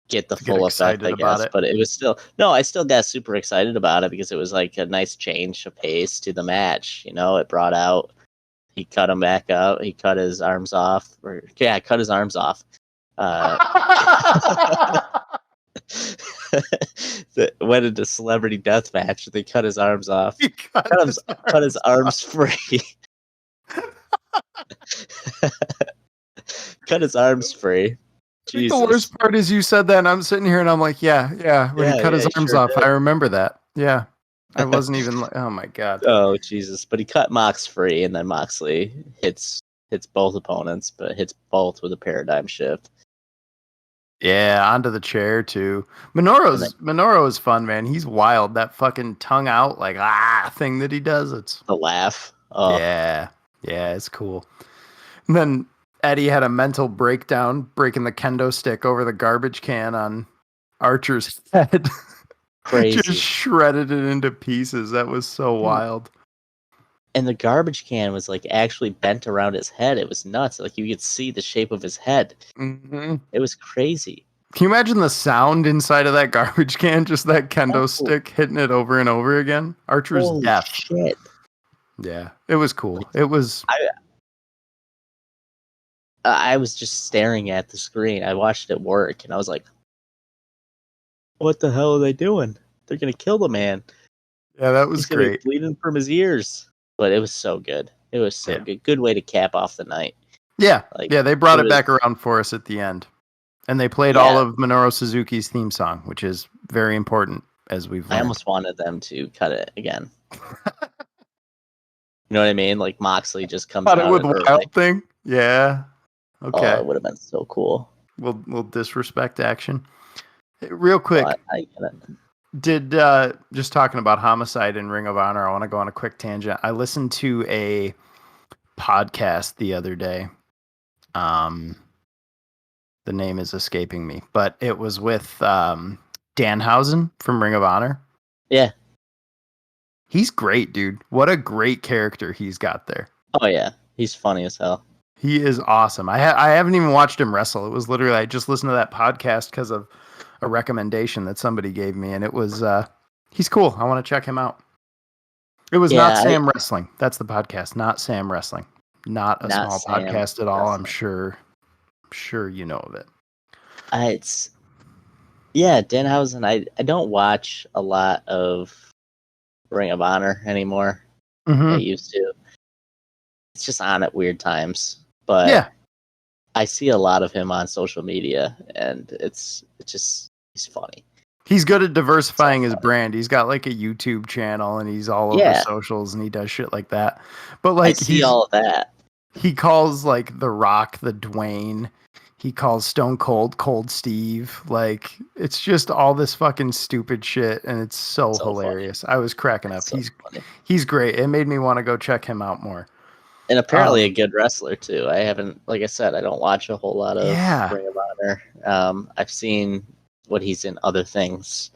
get the full effect, I guess. But it was still I still got super excited about it because it was like a nice change of pace to the match. It brought out. He cut him back up. He cut his arms off. Cut his arms off. That went into celebrity death match. They cut his arms off. Cut his arms free. Cut his arms free. The worst part is you said that, and I'm sitting here and I'm like, yeah. When he cut his arms off, I remember that. Yeah. I wasn't even like, oh my God. Oh, Jesus. But he cut Mox free, and then Moxley hits both opponents, but hits both with a paradigm shift. Yeah, onto the chair too. Minoru is fun, man. He's wild. That fucking tongue out like thing that he does. It's the laugh. Oh. Yeah, it's cool. And then Eddie had a mental breakdown, breaking the kendo stick over the garbage can on Archer's head. Crazy. Just shredded it into pieces. That was so wild. And the garbage can was like actually bent around his head. It was nuts. Like you could see the shape of his head. Mm-hmm. It was crazy. Can you imagine the sound inside of that garbage can? Just that kendo stick hitting it over and over again. Archer's deaf. Shit. Yeah, it was cool. It was. I was just staring at the screen. I watched it work, and I was like, "What the hell are they doing? They're gonna kill the man." Yeah, that was great. Bleeding from his ears. But it was so good. It was so good. Good way to cap off the night. Yeah. They brought it back around for us at the end. And they played all of Minoru Suzuki's theme song, which is very important, as we've learned. I almost wanted them to cut it again. You know what I mean? Like Moxley just comes out with the wild thing? Yeah. Okay. Oh, it would have been so cool. We'll disrespect action. Real quick. I get it. Did just talking about Homicide and Ring of Honor, I want to go on a quick tangent. I listened to a podcast the other day. The name is escaping me, but it was with Danhausen from Ring of Honor. Yeah. He's great, dude. What a great character he's got there. Oh yeah, he's funny as hell. He is awesome. I haven't even watched him wrestle. It was literally I just listened to that podcast because of a recommendation that somebody gave me, and it was he's cool. I want to check him out. It was Not Yeah, Sam Wrestling. That's the podcast. Not Sam Wrestling. Not a not small Sam podcast at all. I'm Wrestling. sure you know of it. It's yeah, Danhausen. I don't watch a lot of Ring of Honor anymore. I Mm-hmm. used to. It's just on at weird times, but Yeah. I see a lot of him on social media, and it's just he's funny. He's good at diversifying So his funny. brand. He's got like a YouTube channel and he's all over Yeah, socials and he does shit like that. But I like see all of that. he calls like The Rock the Dwayne. He calls Stone Cold Cold Steve. Like it's just all this fucking stupid shit and it's so So funny. hilarious. I was cracking up. It's so funny. He's great. It made me want to go check him out more. And apparently a good wrestler too. I haven't, like I said, I don't watch a whole lot of Yeah. Ring of Honor. I've seen what he's in other things.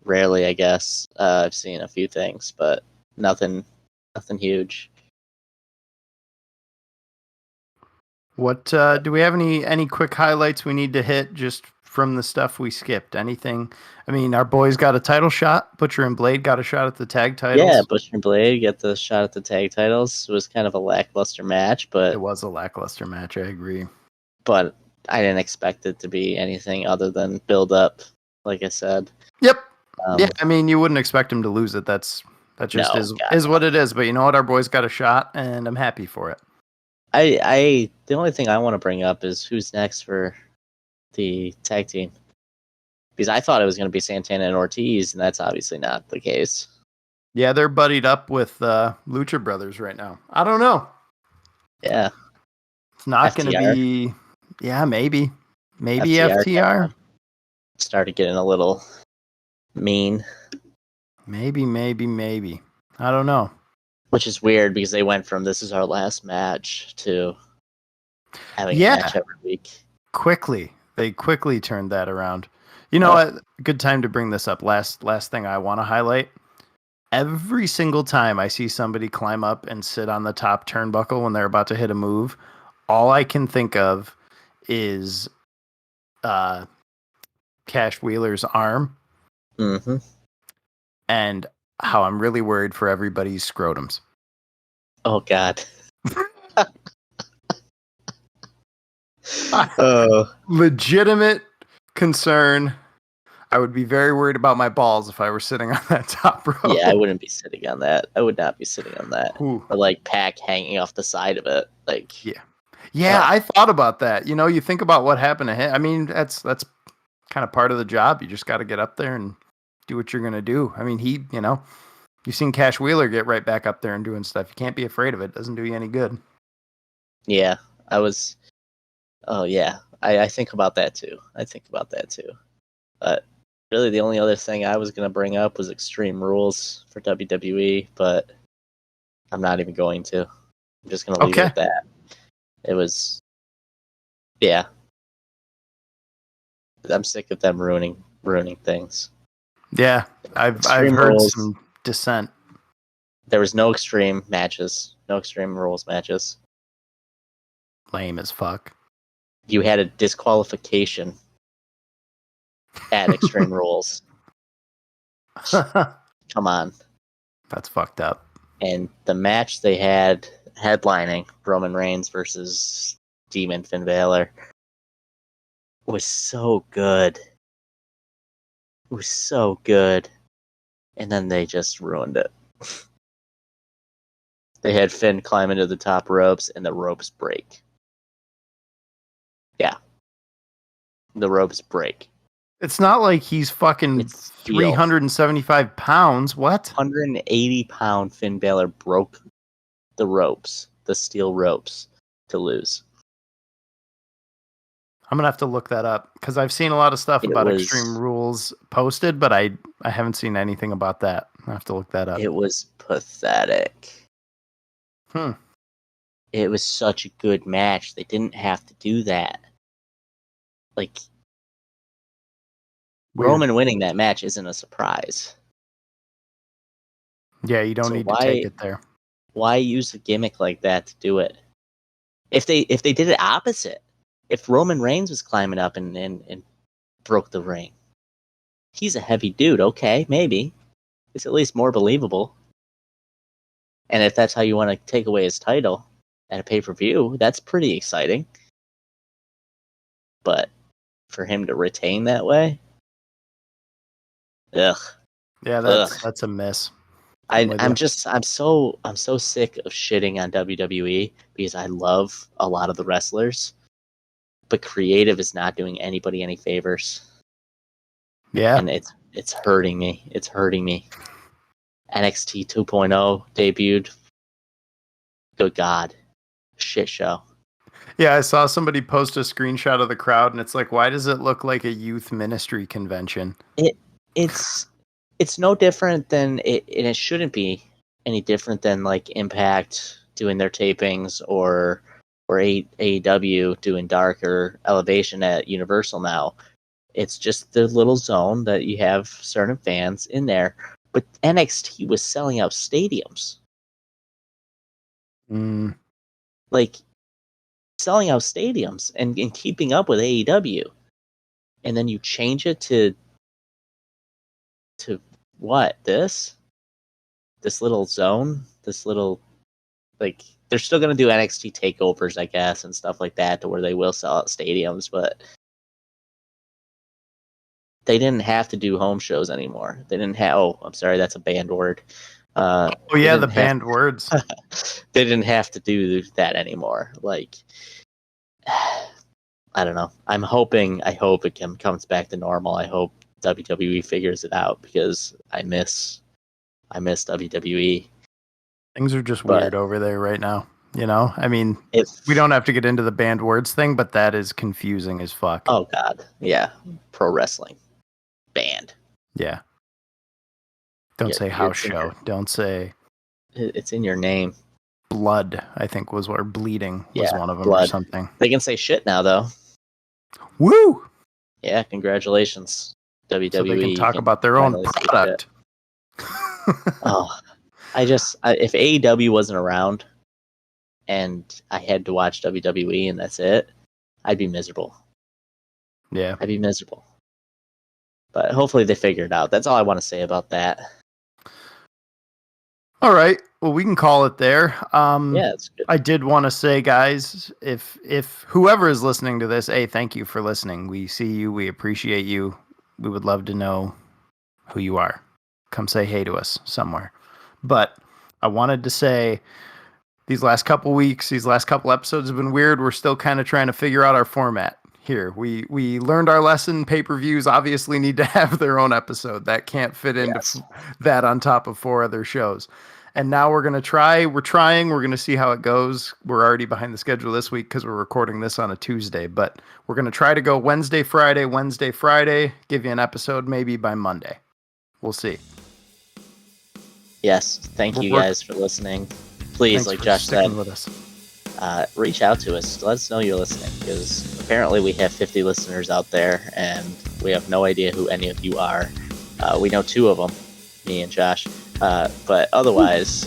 Rarely, I guess. I've seen a few things, but nothing huge. What do we have any quick highlights we need to hit just from the stuff we skipped? Anything? I mean, our boys got a title shot. Butcher and Blade got a shot at the tag titles. Yeah, Butcher and Blade get the shot at the tag titles. It was kind of a lackluster match, It was a lackluster match. I agree. but I didn't expect it to be anything other than build up, like I said. Yep. Yeah, I mean, you wouldn't expect him to lose it. That just No, is God, is what it is. But you know what? Our boys got a shot, and I'm happy for it. the only thing I want to bring up is who's next for the tag team, because I thought it was going to be Santana and Ortiz, and that's obviously not the case. Yeah, they're buddied up with Lucha Brothers right now. I don't know. Yeah, It's not going to FTR. be. Yeah, maybe FTR FTR. started getting a little mean, Maybe. I don't know. which is weird because they went from this is our last match to having a Yeah, match every week. they quickly turned that around. You know what? Good time to bring this up. Last thing I want to highlight. Every single time I see somebody climb up and sit on the top turnbuckle when they're about to hit a move, all I can think of is Cash Wheeler's arm Mm-hmm. and how I'm really worried for everybody's scrotums. Oh God. Oh, Legitimate concern. I would be very worried about my balls if I were sitting on that top row. yeah, I wouldn't be sitting on that. I would not be sitting on that. Ooh. Or like Pac hanging off the side of it. Like, Yeah, I thought about that. You know, you think about what happened to him. I mean, that's kind of part of the job. You just got to get up there and do what you're going to do. I mean, you've seen Cash Wheeler get right back up there and doing stuff. You can't be afraid of it. It doesn't do you any good. yeah, oh yeah, I think about that too. But really, the only other thing I was going to bring up was Extreme Rules for WWE, but I'm not even going to. I'm just going to leave it at that. It was, yeah. I'm sick of them ruining things. Yeah, I've heard Rules, some dissent. There was no Extreme matches, no Extreme Rules matches. Lame as fuck. You had a disqualification at Extreme Rules. Come on. That's fucked up. And the match they had headlining Roman Reigns versus Demon Finn Balor was so good. It was so good. And then they just ruined it. They had Finn climb into the top ropes and the ropes break. Yeah. The ropes break. It's not like he's fucking 375 pounds. What? 180-pound Finn Balor broke the ropes, the steel ropes, to lose. I'm gonna have to look that up because I've seen a lot of stuff about Extreme Rules posted, but I haven't seen anything about that. I have to look that up. It was pathetic. It was such a good match. They didn't have to do that. Like, weird. Roman winning that match isn't a surprise. Yeah, you don't need to take it there. Why use a gimmick like that to do it? If they did it opposite, if Roman Reigns was climbing up and broke the ring, he's a heavy dude. Okay, maybe it's at least more believable. And if that's how you want to take away his title at a pay-per-view, that's pretty exciting. But for him to retain that way, ugh. Yeah, that's a miss. I'm so sick of shitting on WWE because I love a lot of the wrestlers, but creative is not doing anybody any favors. Yeah, and it's hurting me. It's hurting me. NXT 2.0 debuted. Good God, shit show. Yeah, I saw somebody post a screenshot of the crowd, and it's like, why does it look like a youth ministry convention? It's no different than it, and it shouldn't be any different than like Impact doing their tapings or AEW doing Darker Elevation at Universal now. It's just the little zone that you have certain fans in there. But NXT was selling out stadiums. Like, selling out stadiums and keeping up with AEW. And then you change it to what? This little zone? This little, like, they're still going to do NXT takeovers, I guess, and stuff like that, to where they will sell out stadiums, but they didn't have to do home shows anymore. They didn't have. Oh, I'm sorry, that's a banned word. Oh yeah, the banned words. They didn't have to do that anymore. Like, I don't know. I hope it comes back to normal. I hope WWE figures it out because I miss WWE. Things are just weird over there right now. You know, I mean, we don't have to get into the banned words thing, but that is confusing as fuck. Oh God, yeah, pro wrestling banned. Yeah. Don't say house show. Don't say. It's in your name. Blood, I think, was or bleeding was one of them blood. Or something. They can say shit now, though. Woo! Yeah, congratulations, WWE. So they can talk about their own product. Oh, if AEW wasn't around and I had to watch WWE and that's it, I'd be miserable. Yeah. I'd be miserable. But hopefully they figure it out. That's all I want to say about that. All right. Well, we can call it there. Yeah, it's good. I did want to say, guys, if whoever is listening to this, thank you for listening. We see you. We appreciate you. We would love to know who you are. Come say hey to us somewhere. But I wanted to say these last couple weeks, these last couple episodes have been weird. We're still kind of trying to figure out our format here. We learned our lesson. Pay-per-views obviously need to have their own episode. That can't fit into that on top of 4 other shows. And now we're going to try. We're going to see how it goes. We're already behind the schedule this week because we're recording this on a Tuesday. But we're going to try to go Wednesday, Friday, give you an episode maybe by Monday. We'll see. Yes. Thank you guys for listening. Please, like Josh said, with us. Reach out to us. Let us know you're listening because apparently we have 50 listeners out there and we have no idea who any of you are. We know 2 of them, me and Josh. But otherwise,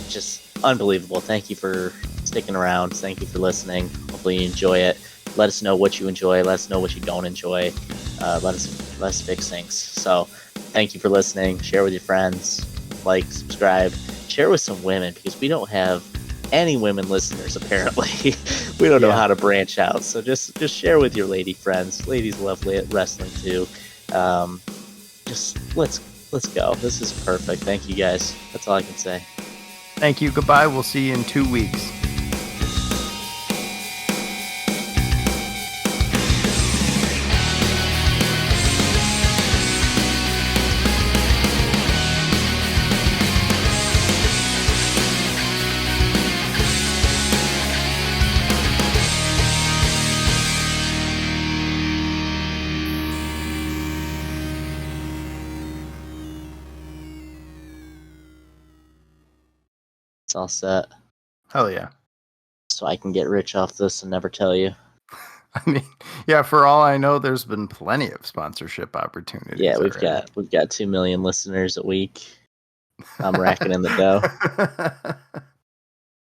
just unbelievable. Thank you for sticking around. Thank you for listening. Hopefully you enjoy it. Let us know what you enjoy. Let us know what you don't enjoy. Let us fix things. So thank you for listening. Share with your friends. Like, subscribe. Share with some women because we don't have any women listeners apparently. We don't know how to branch out. So just share with your lady friends. Ladies love wrestling too. Just let's go. This is perfect. Thank you guys. That's all I can say. Thank you. Goodbye. We'll see you in 2 weeks. It's all set. Hell yeah. So I can get rich off this and never tell you. I mean, yeah, for all I know, there's been plenty of sponsorship opportunities. Yeah, we've got 2 million listeners a week. I'm racking in the dough.